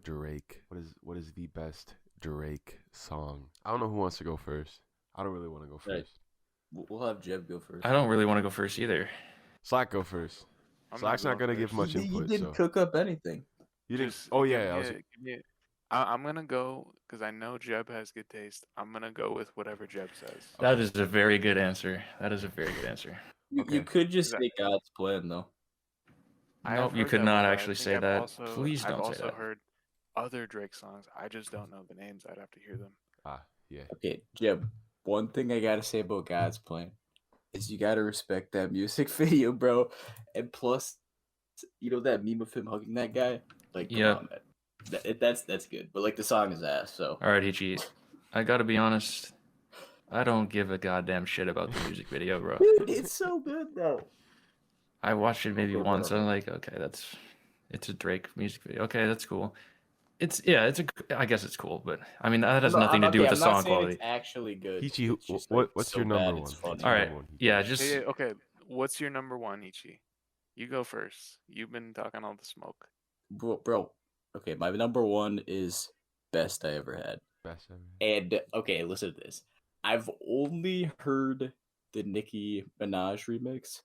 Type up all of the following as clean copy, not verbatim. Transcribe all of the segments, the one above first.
Drake. What is the best Drake song? I don't know who wants to go first. I don't really want to go Right. first. We'll have Jeb go first. I don't really want to go first either. Slack go first. I'm Slack's not going gonna give first. much You input. didn't So cook up anything. you didn't. Just Oh give yeah, me I was. I'm gonna go because I know Jeb has good taste. I'm gonna go with whatever Jeb says. That is a very good answer. That is a very good answer. You Okay. could just That- say God's plan though. I Nope, have you heard could that not before. I actually think say I've that. also- Please I've don't say also that. heard other Drake songs. I just don't know the names. I'd have to hear them. Yeah. Okay, Jeb. One thing I gotta say about God's plan is you gotta respect that music video, bro. And plus, you know that meme of him hugging that guy? Like, come Yep. on, man. That's good. But like the song is ass. So All right, Hichi. I gotta be honest. I don't give a goddamn shit about the music video, bro. dude, it's so good though. I watched it maybe Okay, once. whatever. I'm like, okay, it's a Drake music video. Okay, that's cool. I guess it's cool, but I mean that has nothing to do with the song quality. It's actually good. Hichi, It's just, what's so your number bad, one? it's funny. What's All your right, number one, Hichi? yeah, just Yeah, okay. What's your number one, Ichi? You go first. You've been talking all the smoke. Bro. Okay, my number one is Best I Ever Had. Best ever. And okay, listen to this. I've only heard the Nicki Minaj remix,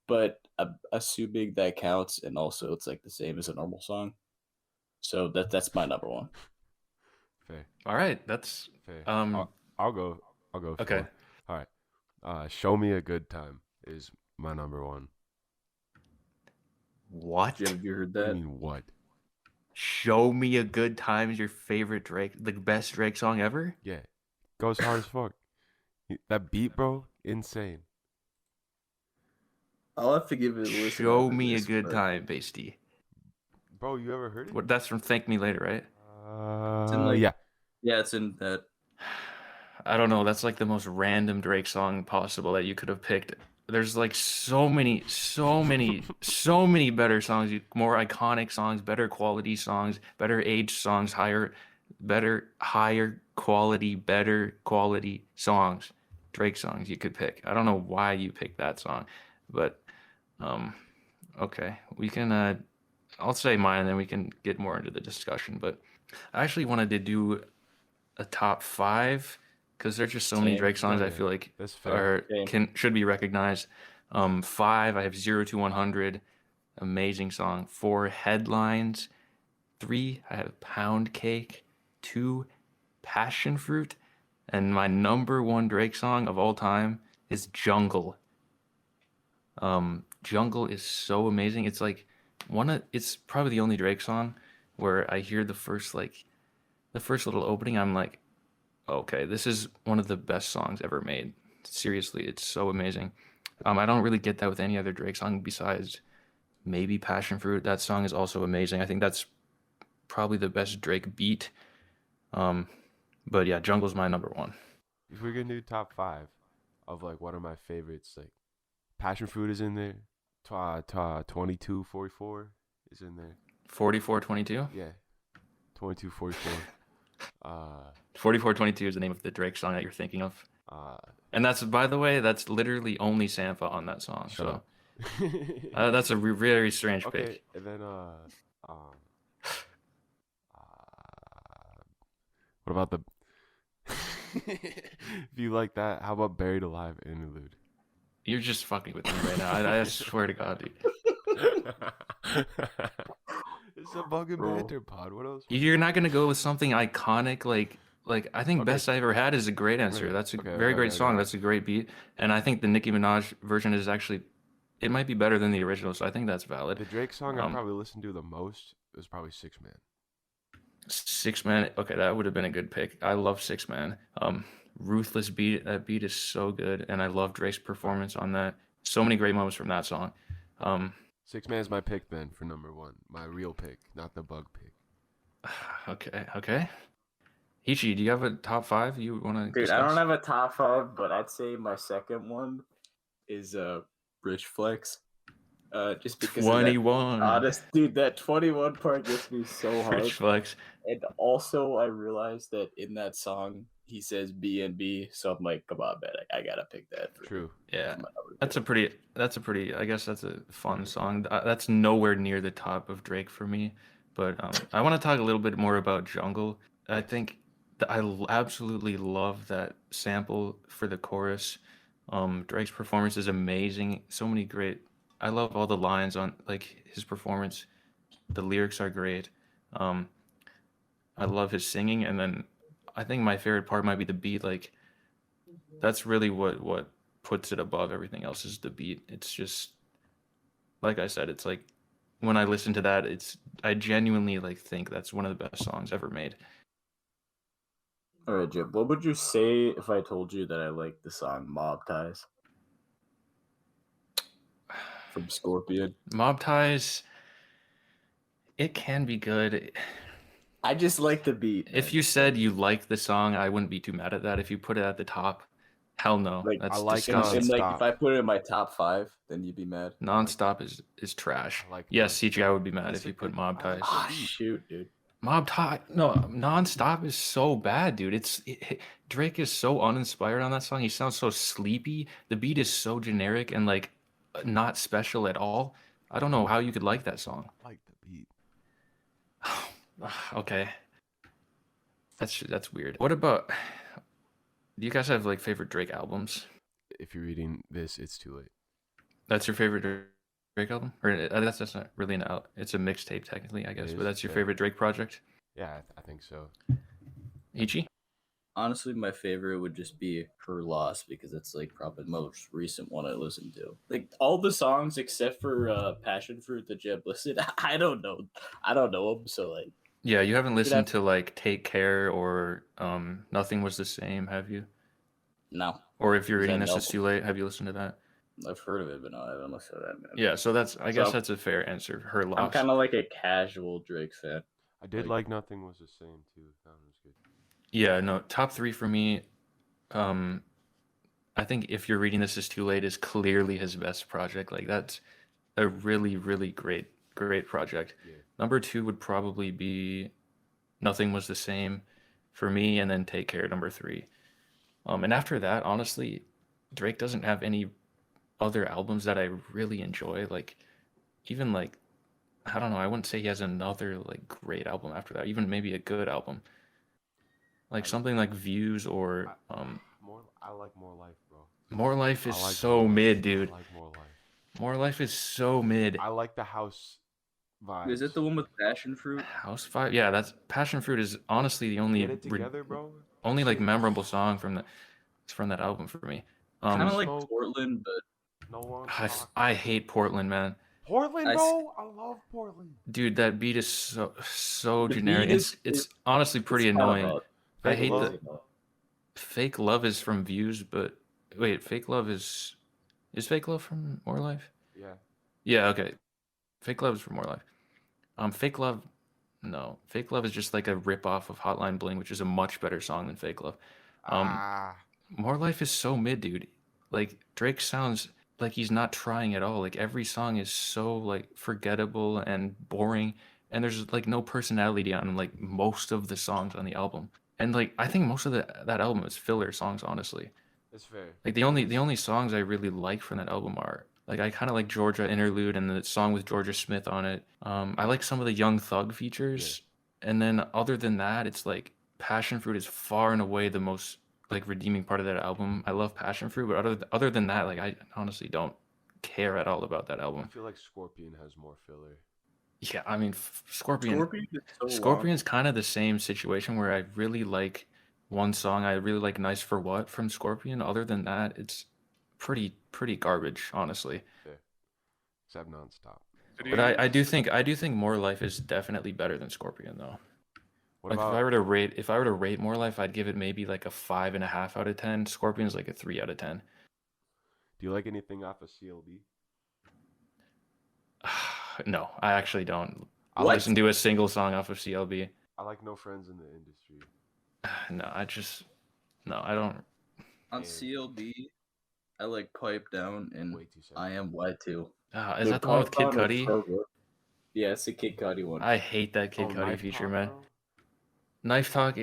but I'm assuming that counts, and also it's like the same as a normal song. So that's my number one. Fair. all right. That's Fair. um I'll go. okay. All right. Show Me a Good Time is my number one. What? Jim, have you heard What do that? you mean what? Show Me a Good Time is your favorite Drake, the best Drake song ever? Yeah. Goes hard as fuck. That beat, bro, insane. I'll have to give it a listen. Show after Me a this, Good but Time, Basty. Bro, you ever heard it? What? That's from Thank Me Later, right? in, like- Yeah. Yeah, it's in that. I don't know. That's like the most random Drake song possible that you could have picked. There's like so many better songs, more iconic songs, better quality songs, better age songs, higher quality songs, Drake songs you could pick. I don't know why you picked that song, but okay, we can. I'll say mine, and then we can get more into the discussion. But I actually wanted to do a top 5 because there's just so many Same. Drake songs I Yeah. feel like That's fair. should be recognized. 5, I have 0 to 100, amazing song. 4, Headlines. 3, I have Pound Cake. 2, Passion Fruit, and my number one Drake song of all time is Jungle. Jungle is so amazing. It's like it's probably the only Drake song where I hear the first little opening, I'm like, okay, this is one of the best songs ever made. Seriously, it's so amazing. I don't really get that with any other Drake song besides maybe Passion Fruit. That song is also amazing. I think that's probably the best Drake beat. But yeah, Jungle's my number one. If we're gonna do top 5 of like one of my favorites, like Passion Fruit is in there. 2244 is in there. 4422? Yeah. 2244. 4422 is the name of the Drake song that you're thinking of. And that's, by the way, that's literally only Sampha on that song. Shut up. That's a very strange Okay, pick. and then what about the if you like that, how about Buried Alive Interlude? You're just fucking with me right now. I swear to God, dude. It's a bugging Bro. banter pod. What else? You're not gonna go with something iconic like I think Okay. Best I Ever Had is a great answer. Okay, That's a okay, very okay, great okay, song. okay. That's a great beat. And I think the Nicki Minaj version is actually, it might be better than the original, so I think that's valid. The Drake song I Um, probably listened to the most was probably 6 Man. 6 Man, okay, that would have been a good pick. I love 6 Man. Ruthless beat, that beat is so good, and I love Drake's performance on that. So many great moments from that song. 6 Man's my pick then for number 1. My real pick, not the bug pick. Okay. Hichi, do you have a top 5 you want to Dude, discuss? I don't have a top 5, but I'd say my second one is Rich Flex. Just because of that 21. honest, dude, that 21 part gets me so hard. Rich Flex. And also, I realized that in that song he says B and B, so I'm like, come on, man, I gotta pick that. For True. Yeah. my number That's two. a pretty, I guess that's a fun song. That's nowhere near the top of Drake for me. But I want to talk a little bit more about Jungle. I think absolutely love that sample for the chorus. Drake's performance is amazing. So many great. I love all the lines on like his performance. The lyrics are great. Um, I love his singing, and then I think my favorite part might be the beat. Like that's really what puts it above everything else is the beat. It's just like I said. It's like when I listen to that, I genuinely like think that's one of the best songs ever made. All right, Jib, what would you say if I told you that I like the song Mob Ties from Scorpion? Mob Ties, it can be good. I just like the beat. If man. you said you like the song, I wouldn't be too mad at that. If you put it at the top, hell no. Like, That's I like disgusting. and like Nonstop. if I put it in my top 5, then you'd be mad. Nonstop is trash. I like Yes, Nonstop. CG, I would be mad That's if you a put good- Mob I like Ties. Ah, beat. shoot, dude. Mob Tie, no, Nonstop is so bad, dude. Drake is so uninspired on that song. He sounds so sleepy. The beat is so generic and like not special at all. I don't know how you could like that song. I like the beat. Okay, that's weird. What about? Do you guys have like favorite Drake albums? If you're reading this, it's too late. That's your favorite Drake album, or that's not really an out. It's a mixtape technically, I guess. It But is, that's your yeah. favorite Drake project. Yeah, I think so. Ichi? Honestly, my favorite would just be Her Loss because it's like probably the most recent one I listened to. Like all the songs except for Passion Fruit that Jeb listed, I don't know. I don't know them, so like Yeah, you haven't listened have- to like Take Care or Nothing Was the Same, have you? no. Or if you're Is reading that this, an it's too late. Have you listened to that? I've heard of it, but no, I haven't listened to that. Man. Yeah, so I guess So- that's a fair answer. Her I'm loss. kind of like a casual Drake fan. I did Like- like Nothing Was the Same too. That one was good. Yeah, no, top 3 for me. I think If You're Reading This Is Too Late is clearly his best project. Like that's a really, really great project. Yeah. Number 2 would probably be Nothing Was the Same for me, and then Take Care, number 3. And after that, honestly, Drake doesn't have any other albums that I really enjoy. Like, even like, I don't know, I wouldn't say he has another like great album after that. Even maybe a good album, like something like Views or I like More Life, bro. More Life is I like so More Life. mid, dude. I like More Life. More Life is so mid. I like the house vibes. Is it the one with Passion Fruit? House Five, yeah, that's Passion Fruit is honestly the only Get it together, bro? only like Shit. memorable song from that album for me. Kind of like Smoke. Portland, but No one. I hate Portland, man. Portland, I bro. I love Portland. Dude, that beat is so The generic. beat is- It's honestly pretty it's kinda annoying. about- I Fake hate Love. the Fake Love is from Views, but wait, Fake Love is Fake Love from More Life? Yeah. Yeah, okay. Fake Love is from More Life. Fake Love, no. Fake Love is just like a rip off of Hotline Bling, which is a much better song than Fake Love. More Life is so mid, dude. Like Drake sounds like he's not trying at all. Like every song is so like forgettable and boring, and there's like no personality on like most of the songs on the album. And like I think most of that album is filler songs, honestly. It's fair. Like the only songs I really like from that album are like I kind of like Georgia Interlude and the song with Georgia Smith on it. I like some of the Young Thug features, and then other than that, it's like Passion Fruit is far and away the most like redeeming part of that album. I love Passion Fruit, but other than that, like I honestly don't care at all about that I album. feel like Scorpion has more filler. Yeah, I mean Scorpion. Scorpion is so long. Scorpion's kind of the same situation where I really like one song. I really like Nice for What from Scorpion. Other than that, it's pretty garbage, honestly. Except Nonstop. So do But you- I do think More Life is definitely better than Scorpion though. What Like about if I were to rate More Life, I'd give it maybe like a 5.5 out of 10. Scorpion's like a 3 out of 10. do you like anything off of CLB? No, I actually don't I What? like listen to a single song off of CLB. I like No Friends in the Industry. No, I don't. On Yeah. CLB, I like Pipe Down and Way too sad. I Am Y2. Is that the one with Kid Cudi? Yeah, it's the Kid Cudi one. I hate that Kid Oh, Cudi Knife feature, Talk, man. bro? Knife Talk,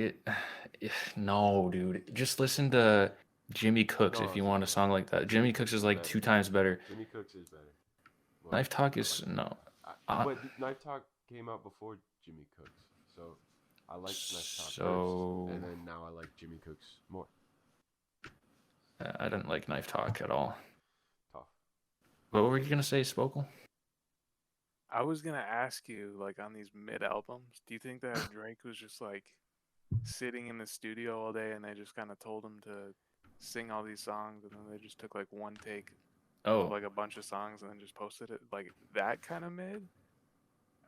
no, dude. Just listen to Jimmy Cooks No, if you it's want a okay. song like that. Jimmy Cooks is like better. 2 times better. Jimmy Cooks is better. But Knife Talk I is like- no. but Knife Talk came out before Jimmy Cooks. So I liked Knife Talk So- first, and then now I like Jimmy Cooks more. I didn't like Knife Talk at all. Tough. What were you gonna say, Spokel? I was gonna ask you, like, on these mid albums, do you think that Drake was just like sitting in the studio all day and they just kind of told him to sing all these songs and then they just took like one take of Oh, like a bunch of songs and then just posted it, like that kind of mid?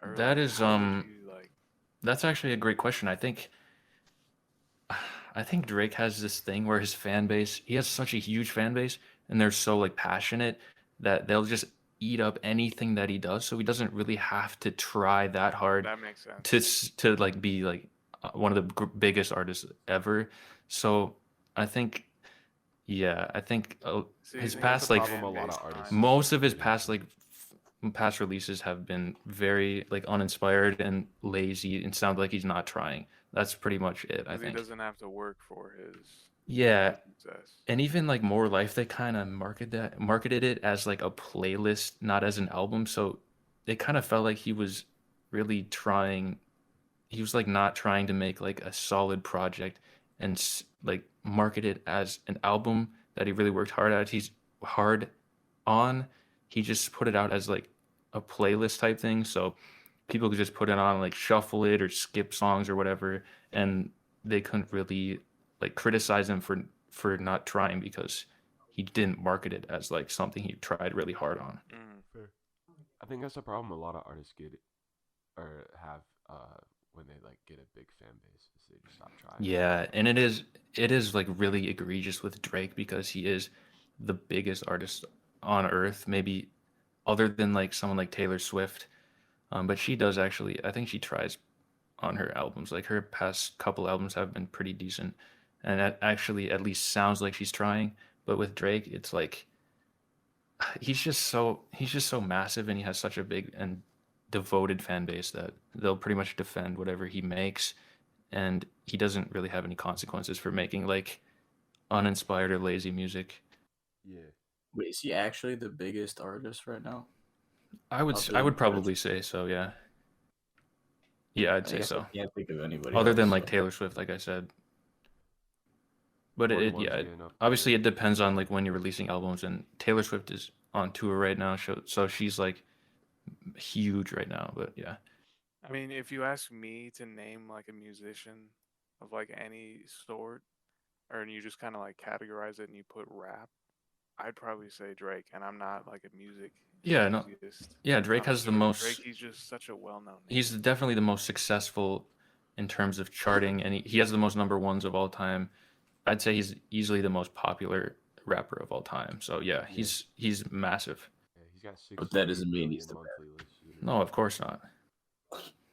Or That like, is, how would you, like, that's actually a great question. I think Drake has this thing where his fan base, he has such a huge fan base, and they're so like passionate that they'll just eat up anything that he does. So he doesn't really have to try that hard that makes sense. to like be like one of the biggest artists ever. So I think, yeah, I think So you his think past that's like problem a lot of fan-based artists- crime? most of his past like past releases have been very like uninspired and lazy and sound like he's not trying. That's pretty much it, I 'Cause he think. doesn't have to work for his Yeah, success. and even like More Life, they kind of marketed it as like a playlist, not as an album. So it kind of felt like he was really trying. He was like not trying to make like a solid project and like market it as an album that he really worked hard at. He's hard on. He just put it out as like a playlist type thing, so people could just put it on, like shuffle it or skip songs or whatever, and they couldn't really like criticize him for not trying because he didn't market it as like something he tried really hard on. Mm. Fair. I think that's a problem a lot of artists get or have when they like get a big fan base. Is they just stop trying. Yeah, and it is like really egregious with Drake because he is the biggest artist on earth, maybe other than like someone like Taylor Swift. But she does actually, I think she tries on her albums. Like her past couple albums have been pretty decent, and that actually at least sounds like she's trying. But with Drake, it's like he's just so massive, and he has such a big and devoted fan base that they'll pretty much defend whatever he makes, and he doesn't really have any consequences for making like uninspired or lazy music. Yeah. Wait, is he actually the biggest artist right now? I would Other I would than probably say so, yeah. Yeah, I'd I say guess so. I can't think of anybody Other than else, like so. Taylor Swift, like I said. But One- it one's yeah, getting up obviously there. it depends on like when you're releasing albums, and Taylor Swift is on tour right now, so she's like huge right now. But yeah, I mean, if you ask me to name like a musician of like any sort, or and you just kind of like categorize it and you put rap, I'd probably say Drake. And I'm not like a music Yeah, no- enthusiast. yeah, Drake has the most. Drake, he's just such a well-known name. He's definitely the most successful in terms of charting, and he has the most number ones of all time. I'd say he's easily the most popular rapper of all time. So yeah, he's massive. Yeah, he's got 68 But that doesn't mean million he's the monthly listeners. No, of course not.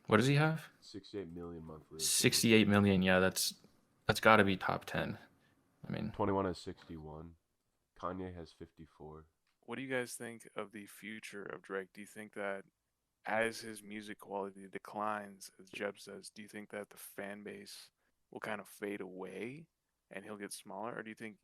What does he have? 68 million monthly. listeners. 68 million. Yeah, that's got to be top 10. I mean, 21 has 61. Kanye has 54. What do you guys think of the future of Drake? Do you think that as his music quality declines, as Jeb says, do you think that the fan base will kind of fade away and he'll get smaller? Or do you think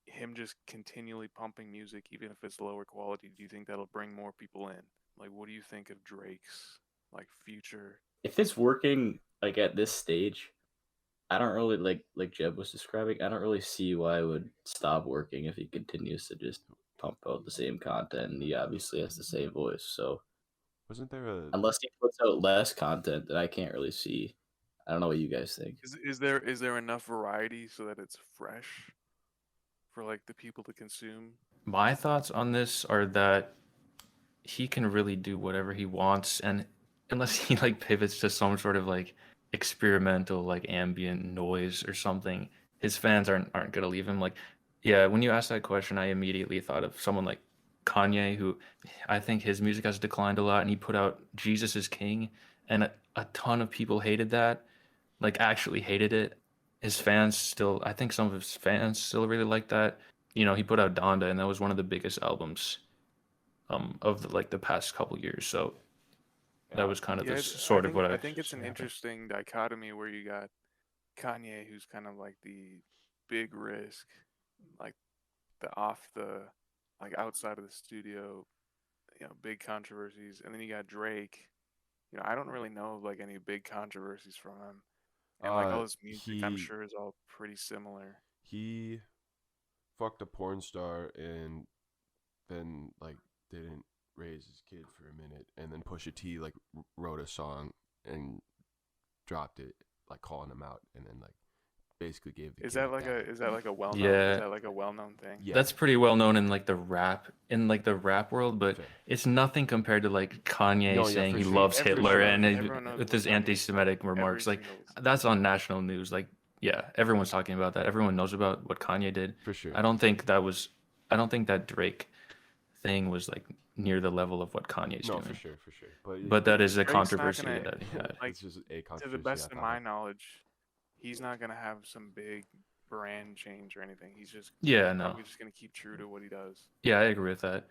him just continually pumping music, even if it's lower quality, do you think that'll bring more people in? Like, what do you think of Drake's like future? If it's working like at this stage, I don't really like Jeb was describing. I don't really see why it would stop working if he continues to just pump out the same content. And he obviously has the same voice, so Wasn't there a unless he puts out less content, then I can't really see. I don't know what you guys think. Is there enough variety so that it's fresh for like the people to consume? my thoughts on this are that he can really do whatever he wants, and unless he like pivots to some sort of like experimental like ambient noise or something, his fans aren't gonna leave him. Like, yeah, when you asked that question, I immediately thought of someone like Kanye, who I think his music has declined a lot, and he put out Jesus is King, and a ton of people hated that, like actually hated it. His fans still, I think some of his fans still really like that. He put out Donda, and that was one of the biggest albums of the past couple years. So that was kind of Yeah, the it's- sort I of think, what I think it's an happened. interesting dichotomy where you got Kanye, who's kind of like the big risk, like like outside of the studio, big controversies, and then you got Drake, I don't really know of like any big controversies from him. And like all his music, I'm He sure is all pretty similar. he fucked a porn star and then like didn't raise his kid for a minute, and then Pusha T like wrote a song and dropped it, like calling him out, and then like basically gave the Is kid that a like dagger. a well-known Yeah. is that like a well-known thing? Yeah. That's pretty well known in like the rap world, but Fair. it's nothing compared to like Kanye No, yeah, saying for he sure. loves Everyone Hitler knows- and everyone knows with what his Kanye anti-Semitic said. remarks. Every Like single- that's on national news. Like yeah, everyone's talking about that. Everyone knows about what Kanye did. For sure. I don't think that Drake thing was like near the level of what Kanye's No, doing. for sure. But that is a Drake's not controversy gonna- that he had. like, it's just a to controversy. the best of I my thought. knowledge, he's not gonna have some big brand change or anything. He's just Yeah, no. probably just gonna keep true to what he does. Yeah, I agree with that.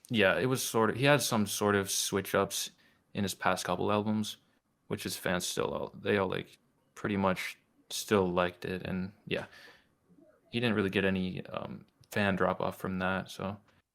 Yeah, it was he had some sort of switch ups in his past couple albums, which his fans they all like pretty much still liked it, and yeah, he didn't really get any fan drop off from that. So